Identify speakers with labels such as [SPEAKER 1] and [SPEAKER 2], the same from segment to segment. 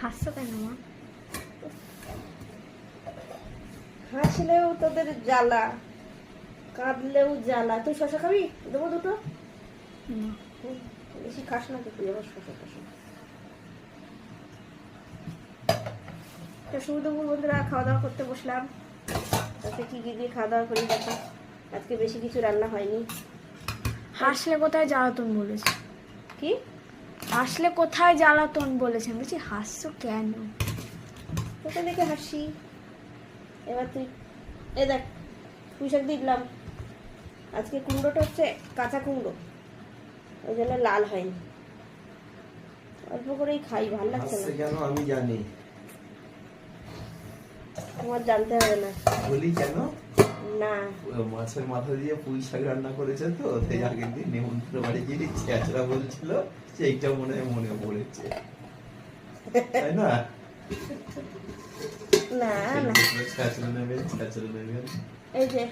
[SPEAKER 1] হাসছো কেন মা?
[SPEAKER 2] হাসলেও তোদের জ্বালা, কাঁদলেও জ্বালা। তুই শশা খাবি? দেবো দুটো?
[SPEAKER 1] না।
[SPEAKER 2] বেশি খাস না তো তুই আবার শশা টশা। তো শুধু দুপুর বন্ধুরা খাওয়া দাওয়া করতে বসলাম। আজকে কি কি দিয়ে খাওয়া দাওয়া করি দেখো। আজকে বেশি কিছু রান্না হয়নি।
[SPEAKER 1] হাসলে কোথায় জ্বালাতন বলেছে?
[SPEAKER 2] কি
[SPEAKER 1] হাসলে কোথায় জ্বালাতন বলেছেন? বলছি হাসছো কেন?
[SPEAKER 2] তোকে দেখে হাসি। এবার তুই এ দেখ, পুঁই শাক দিয়ে দিলাম। আজকে কুমড়োটা হচ্ছে কাঁচা কুমড়ো, ওই জন্য লাল হয়নি। অল্প করেই খাই, ভালো লাগছে না।
[SPEAKER 3] হাসছে কেন আমি জানি।
[SPEAKER 2] তোমার জানতে হবে না।
[SPEAKER 3] বলি কেন?
[SPEAKER 2] না
[SPEAKER 3] মাছের মাথা দিয়ে পুঁই শাক রান্না করেছে তো, তাই আগের দিন নেমন্ত্রণ বাড়ি গিয়ে চেঁচড়া বলছিল, সেইটা মনে পড়েছে, তাই না?
[SPEAKER 2] না না,
[SPEAKER 3] চেঁচড়া নেবেন।
[SPEAKER 2] এই যে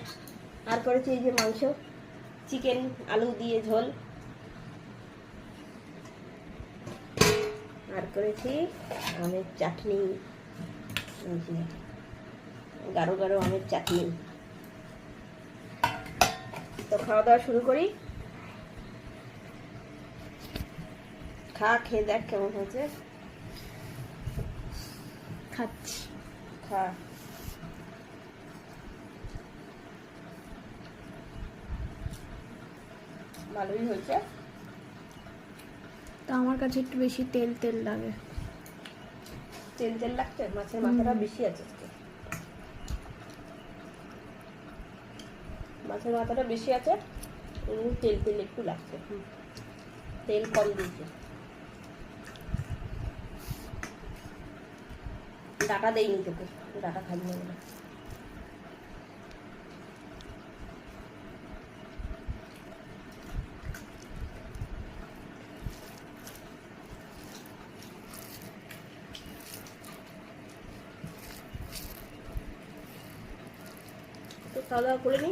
[SPEAKER 2] আর করেছি এই যে মাংস, চিকেন আলু দিয়ে ঝোল। আর করেছি আমের চাটনি, এই যে গাঢ় গাঢ় আমের চাটনি। তো খাওয়া দাওয়া শুরু করি। খেয়ে দেখ কেমন হয়েছে।
[SPEAKER 1] খাচ্ছি।
[SPEAKER 2] খা। ভালোই হয়েছে।
[SPEAKER 1] তো আমার কাছে একটু বেশি তেল তেল লাগে।
[SPEAKER 2] তেল তেল লাগছে, মাছের মাথাটা বেশি আছে আজকে। মাছের মাথাটা বেশি আছে, তেল তেল একটু লাগছে। তেল কম দিয়েছে। ডাটা দেয়নি তোকে, ডাটা খাবি না বলে। তো খাওয়া দাওয়া করে নি।